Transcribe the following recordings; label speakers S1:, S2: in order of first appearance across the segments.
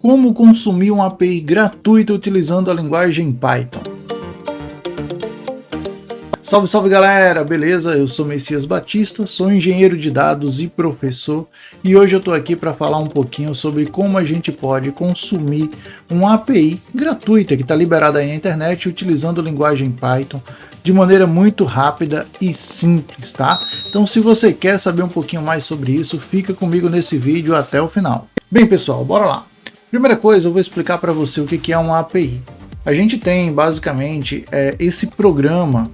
S1: Como consumir uma API gratuita utilizando a linguagem Python. Salve, salve galera, beleza? Eu sou Messias Batista, sou engenheiro de dados e professor, e hoje eu estou aqui para falar um pouquinho sobre como a gente pode consumir uma API gratuita que está liberada aí na internet utilizando a linguagem Python de maneira muito rápida e simples, tá? Então se você quer saber um pouquinho mais sobre isso, fica comigo nesse vídeo até o final. Bem pessoal, bora lá! Primeira coisa, eu vou explicar para você o que é uma API. A gente tem basicamente esse programa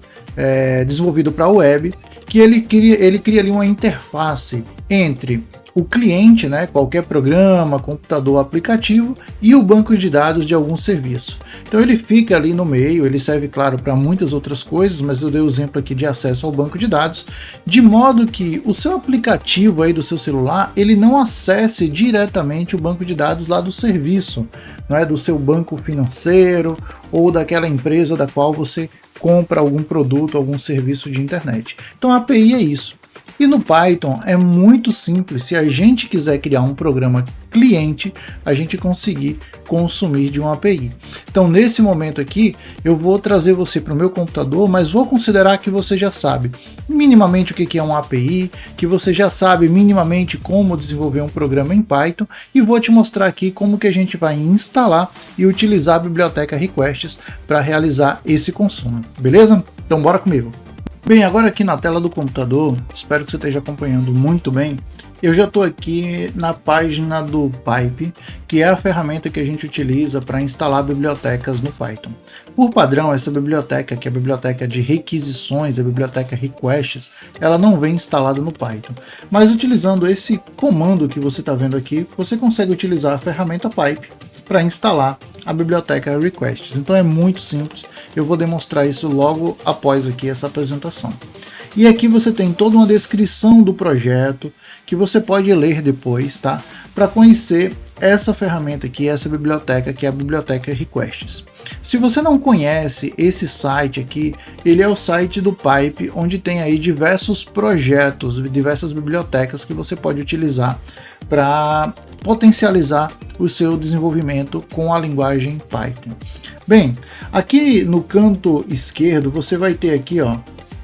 S1: desenvolvido para a web, que ele cria ali uma interface entre o cliente, né, qualquer programa, computador, aplicativo, e o banco de dados de algum serviço. Então ele fica ali no meio, ele serve, claro, para muitas outras coisas, mas eu dei o exemplo aqui de acesso ao banco de dados, de modo que o seu aplicativo aí do seu celular, ele não acesse diretamente o banco de dados lá do serviço, não é, do seu banco financeiro ou daquela empresa da qual você compra algum produto, algum serviço de internet. Então a API é isso. E no Python é muito simples, se a gente quiser criar um programa cliente, a gente conseguir consumir de uma API. Então nesse momento aqui, eu vou trazer você para o meu computador, mas vou considerar que você já sabe minimamente o que é uma API, que você já sabe minimamente como desenvolver um programa em Python, e vou te mostrar aqui como que a gente vai instalar e utilizar a biblioteca requests para realizar esse consumo, beleza? Então bora comigo! Bem, agora aqui na tela do computador, espero que você esteja acompanhando muito bem, eu já estou aqui na página do Pipe, que é a ferramenta que a gente utiliza para instalar bibliotecas no Python. Por padrão, essa biblioteca, que é a biblioteca de requisições, a biblioteca requests, ela não vem instalada no Python. Mas utilizando esse comando que você está vendo aqui, você consegue utilizar a ferramenta Pipe para instalar a biblioteca requests. Então é muito simples, eu vou demonstrar isso logo após aqui essa apresentação. E aqui você tem toda uma descrição do projeto que você pode ler depois, tá? Para conhecer essa ferramenta aqui, essa biblioteca, que é a biblioteca requests. Se você não conhece esse site aqui, ele é o site do Pipe, onde tem aí diversos projetos, diversas bibliotecas que você pode utilizar para potencializar o seu desenvolvimento com a linguagem Python. Bem, aqui no canto esquerdo você vai ter aqui, ó,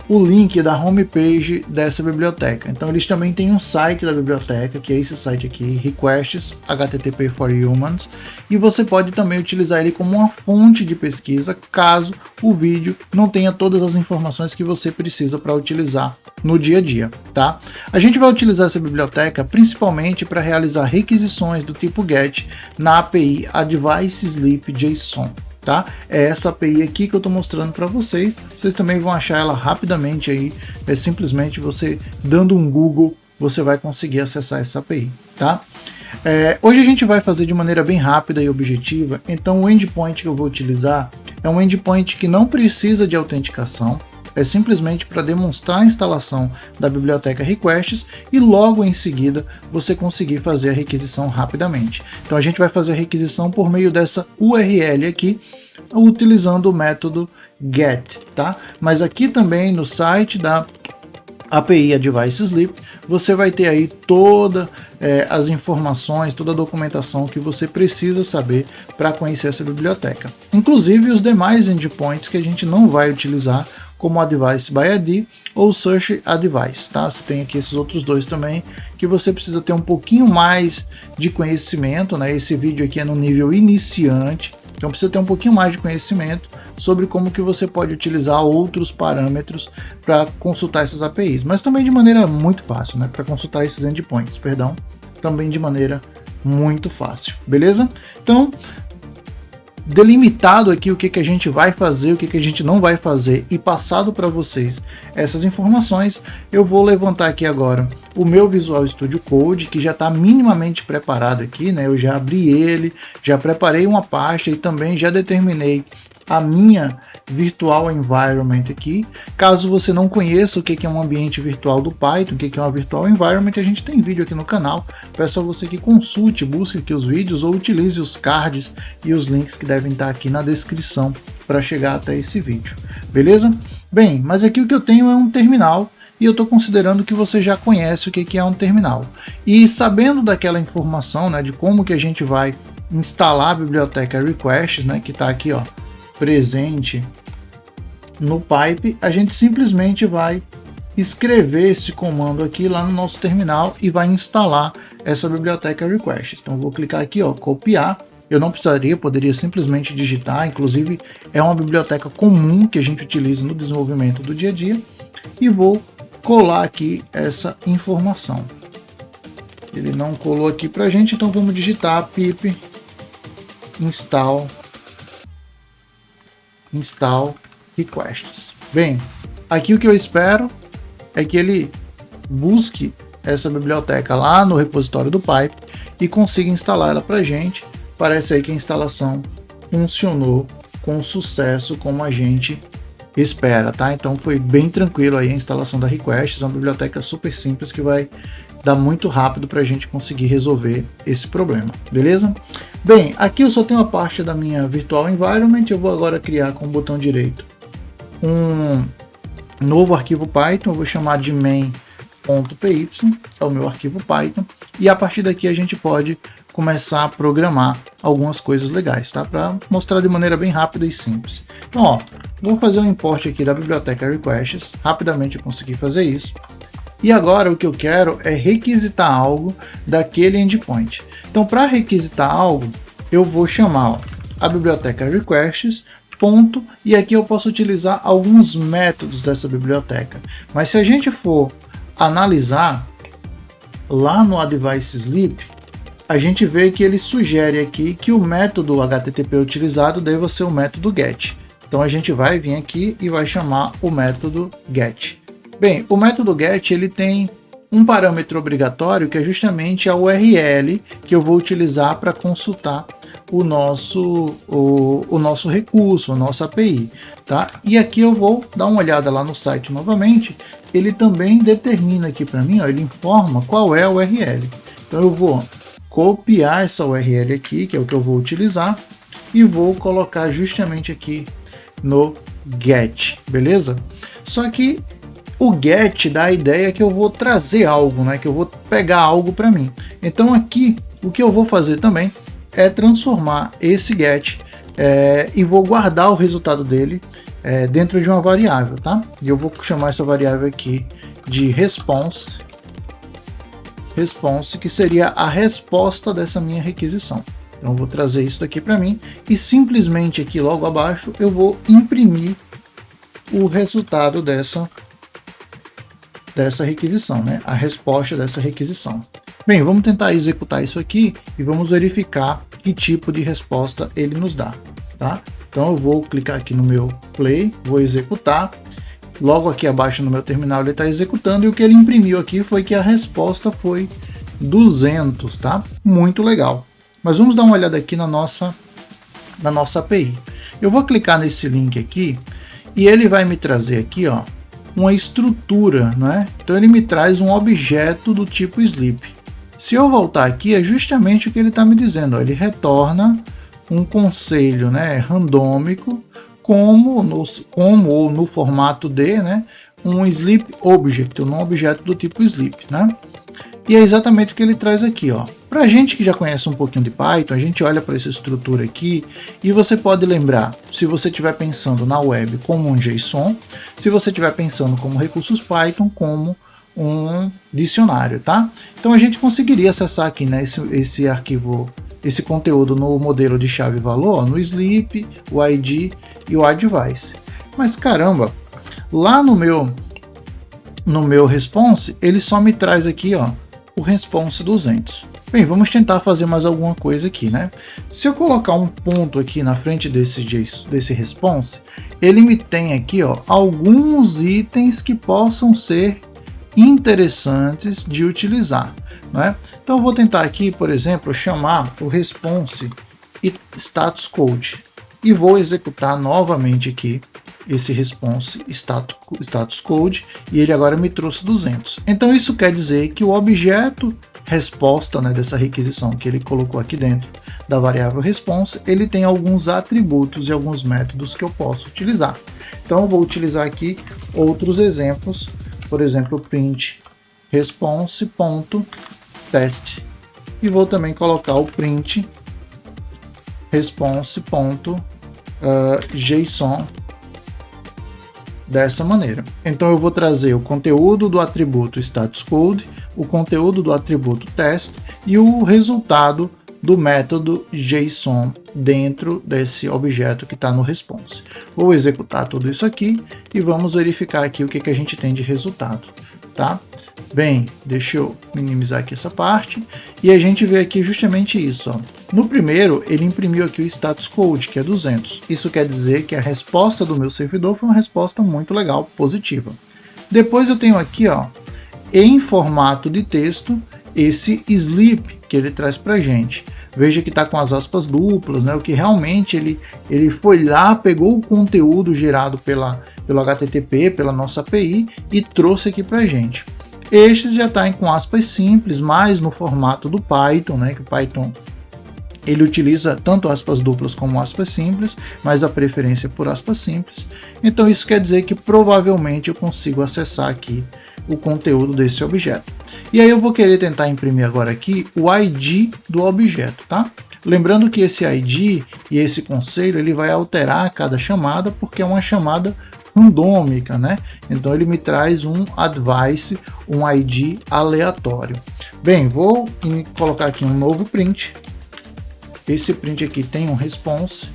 S1: o link da homepage dessa biblioteca. Então eles também têm um site da biblioteca, que é esse site aqui, Requests HTTP for Humans, e você pode também utilizar ele como uma fonte de pesquisa, caso o vídeo não tenha todas as informações que você precisa para utilizar no dia a dia, tá? A gente vai utilizar essa biblioteca principalmente para realizar requisições do tipo GET na API Advice Sleep JSON. Tá? É essa API aqui que eu estou mostrando para vocês. Vocês também vão achar ela rapidamente aí. É simplesmente você dando um Google, você vai conseguir acessar essa API, tá? Hoje a gente vai fazer de maneira bem rápida e objetiva. Então o endpoint que eu vou utilizar é um endpoint que não precisa de autenticação. É simplesmente para demonstrar a instalação da biblioteca requests e logo em seguida você conseguir fazer a requisição rapidamente. Então a gente vai fazer a requisição por meio dessa URL aqui, utilizando o método get, tá? Mas aqui também no site da API Advice Sleep, você vai ter aí todas as informações, toda a documentação que você precisa saber para conhecer essa biblioteca. Inclusive os demais endpoints que a gente não vai utilizar, como Advice by ID ou Search Advice, tá? Você tem aqui esses outros dois também, que você precisa ter um pouquinho mais de conhecimento, né? Esse vídeo aqui é no nível iniciante, então precisa ter um pouquinho mais de conhecimento sobre como que você pode utilizar outros parâmetros para consultar essas APIs, mas também de maneira muito fácil, né? Para consultar esses endpoints, perdão, também de maneira muito fácil, beleza? Então, delimitado aqui o que a gente vai fazer, o que a gente não vai fazer e passado para vocês essas informações, eu vou levantar aqui agora o meu Visual Studio Code, que já está minimamente preparado aqui, né? Eu já abri ele, já preparei uma pasta e também já determinei a minha Virtual Environment aqui. Caso você não conheça o que é um ambiente virtual do Python, o que é uma Virtual Environment, a gente tem vídeo aqui no canal. Peço a você que consulte, busque aqui os vídeos ou utilize os cards e os links que devem estar aqui na descrição para chegar até esse vídeo, beleza? Bem, mas aqui o que eu tenho é um terminal e eu estou considerando que você já conhece o que é um terminal. E sabendo daquela informação, né, de como que a gente vai instalar a biblioteca requests, né, que está aqui, ó, presente no pipe, a gente simplesmente vai escrever esse comando aqui lá no nosso terminal e vai instalar essa biblioteca requests. Então eu vou clicar aqui, ó, copiar. Eu não precisaria, poderia simplesmente digitar, inclusive é uma biblioteca comum que a gente utiliza no desenvolvimento do dia a dia, e vou colar aqui essa informação. Ele não colou aqui para a gente, então vamos digitar pip install requests. Bem, aqui o que eu espero é que ele busque essa biblioteca lá no repositório do pipe e consiga instalar ela para a gente. Parece aí que a instalação funcionou com sucesso como a gente espera, tá? Então foi bem tranquilo aí a instalação da requests, uma biblioteca super simples que vai dar muito rápido para a gente conseguir resolver esse problema, beleza? Bem, aqui eu só tenho a parte da minha virtual environment. Eu vou agora criar com o botão direito um novo arquivo Python. Eu vou chamar de main.py, é o meu arquivo Python, e a partir daqui a gente pode começar a programar algumas coisas legais, tá? Para mostrar de maneira bem rápida e simples. Então, ó, vou fazer um import aqui da biblioteca requests, rapidamente eu consegui fazer isso. E agora o que eu quero é requisitar algo daquele endpoint. Então, para requisitar algo, eu vou chamar, ó, a biblioteca requests, ponto, e aqui eu posso utilizar alguns métodos dessa biblioteca. Mas se a gente for analisar lá no Advice Sleep, a gente vê que ele sugere aqui que o método HTTP utilizado deva ser o método get. Então a gente vai vir aqui e vai chamar o método get. Bem, o método get ele tem um parâmetro obrigatório que é justamente a URL que eu vou utilizar para consultar o nosso recurso, a nossa API, tá? E aqui eu vou dar uma olhada lá no site novamente. Ele também determina aqui para mim, ó, ele informa qual é a URL. Então eu vou copiar essa URL aqui, que é o que eu vou utilizar, e vou colocar justamente aqui no get, beleza? Só que o get dá a ideia que eu vou trazer algo, né? Que eu vou pegar algo para mim. Então aqui o que eu vou fazer também é transformar esse get e vou guardar o resultado dele dentro de uma variável, tá? E eu vou chamar essa variável aqui de response, que seria a resposta dessa minha requisição. Então eu vou trazer isso daqui para mim e simplesmente aqui logo abaixo eu vou imprimir o resultado dessa requisição, né? A resposta dessa requisição. Bem, vamos tentar executar isso aqui e vamos verificar que tipo de resposta ele nos dá, tá? Então eu vou clicar aqui no meu play, vou executar. Logo aqui abaixo no meu terminal ele está executando, e o que ele imprimiu aqui foi que a resposta foi 200, tá? Muito legal. Mas vamos dar uma olhada aqui na nossa API. Eu vou clicar nesse link aqui e ele vai me trazer aqui, ó, uma estrutura, né? Então ele me traz um objeto do tipo sleep. Se eu voltar aqui, é justamente o que ele está me dizendo, ó, ele retorna um conselho, né, randômico, como no formato de, né, um sleep object, um objeto do tipo sleep, né? E é exatamente o que ele traz aqui, ó. Para a gente que já conhece um pouquinho de Python, a gente olha para essa estrutura aqui e você pode lembrar, se você estiver pensando na web como um JSON, se você estiver pensando como recursos Python, como um dicionário, tá? Então a gente conseguiria acessar aqui, né, esse arquivo, esse conteúdo no modelo de chave-valor, no sleep, o ID e o advice. Mas caramba, lá no meu response, ele só me traz aqui, ó, o response 200. Bem, vamos tentar fazer mais alguma coisa aqui, né? Se eu colocar um ponto aqui na frente desse response, ele me tem aqui, ó, alguns itens que possam ser interessantes de utilizar, né? Então eu vou tentar aqui, por exemplo, chamar o response status code e vou executar novamente aqui esse response status code, e ele agora me trouxe 200. Então isso quer dizer que o objeto resposta, né, dessa requisição que ele colocou aqui dentro da variável response, ele tem alguns atributos e alguns métodos que eu posso utilizar. Então eu vou utilizar aqui outros exemplos, por exemplo, print response.test, e vou também colocar o print response.json dessa maneira. Então eu vou trazer o conteúdo do atributo status code, o conteúdo do atributo test e o resultado do método JSON dentro desse objeto que está no response. Vou executar tudo isso aqui e vamos verificar aqui o que a gente tem de resultado, tá? Bem, deixa eu minimizar aqui essa parte e a gente vê aqui justamente isso, ó. No primeiro, ele imprimiu aqui o status code, que é 200. Isso quer dizer que a resposta do meu servidor foi uma resposta muito legal, positiva. Depois eu tenho aqui, ó, em formato de texto, esse sleep que ele traz para gente. Veja que está com as aspas duplas, né? O que realmente ele foi lá, pegou o conteúdo gerado pelo HTTP, pela nossa API e trouxe aqui para gente. Este já está com aspas simples, mas no formato do Python, né? Que o Python ele utiliza tanto aspas duplas como aspas simples, mas a preferência é por aspas simples. Então isso quer dizer que provavelmente eu consigo acessar aqui o conteúdo desse objeto. E aí eu vou querer tentar imprimir agora aqui o ID do objeto, tá? Lembrando que esse ID e esse conselho ele vai alterar a cada chamada, porque é uma chamada randômica, né? Então ele me traz um advice, um ID aleatório. Bem, vou colocar aqui um novo print. Esse print aqui tem um response.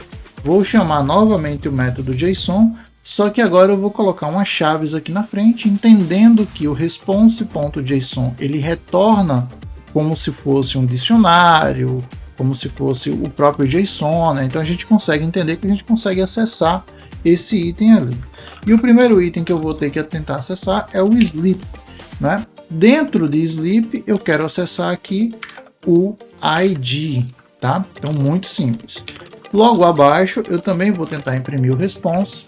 S1: Vou chamar novamente o método JSON, só que agora eu vou colocar umas chaves aqui na frente, entendendo que o response.json ele retorna como se fosse um dicionário, como se fosse o próprio JSON, né? Então a gente consegue entender que a gente consegue acessar esse item ali. E o primeiro item que eu vou ter que tentar acessar é o sleep, né? Dentro de sleep eu quero acessar aqui o ID, tá? Então muito simples. Logo abaixo eu também vou tentar imprimir o response.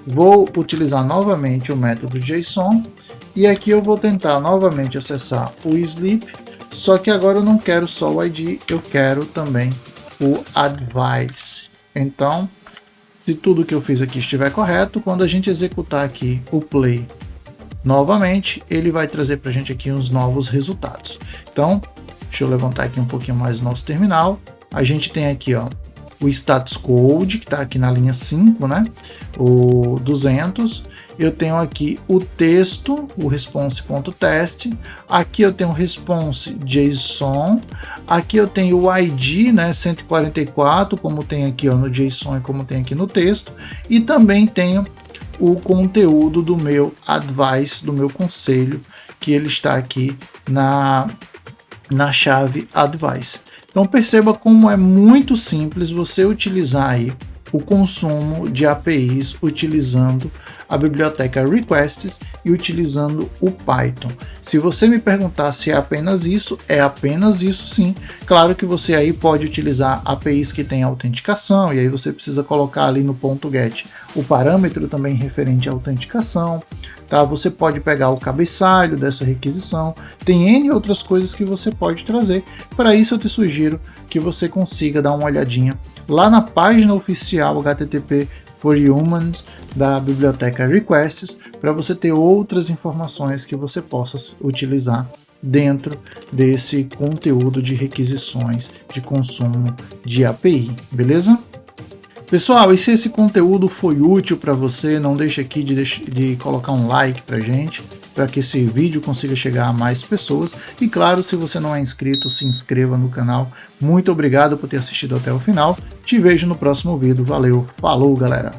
S1: Vou utilizar novamente o método JSON e aqui eu vou tentar novamente acessar o sleep, só que agora eu não quero só o ID, eu quero também o advice. Então, se tudo que eu fiz aqui estiver correto, quando a gente executar aqui o play novamente, ele vai trazer para a gente aqui uns novos resultados. Então, deixa eu levantar aqui um pouquinho mais o nosso terminal. A gente tem aqui, ó, o status code, que está aqui na linha 5, né? O 200. Eu tenho aqui o texto, o response.test. Aqui eu tenho o response JSON. Aqui eu tenho o ID, né? 144, como tem aqui ó, no JSON e como tem aqui no texto. E também tenho o conteúdo do meu advice, do meu conselho, que ele está aqui na chave advice. Então perceba como é muito simples você utilizar aí o consumo de APIs utilizando a biblioteca Requests e utilizando o Python. Se você me perguntar se é apenas isso sim. Claro que você aí pode utilizar APIs que têm autenticação e aí você precisa colocar ali no ponto .get o parâmetro também referente à autenticação. Tá? Você pode pegar o cabeçalho dessa requisição, tem N outras coisas que você pode trazer. Para isso eu te sugiro que você consiga dar uma olhadinha lá na página oficial HTTP for Humans da biblioteca Requests, para você ter outras informações que você possa utilizar dentro desse conteúdo de requisições de consumo de API, beleza? Pessoal, e se esse conteúdo foi útil para você, não deixe aqui de colocar um like para gente, para que esse vídeo consiga chegar a mais pessoas. E claro, se você não é inscrito, se inscreva no canal. Muito obrigado por ter assistido até o final. Te vejo no próximo vídeo. Valeu, falou galera!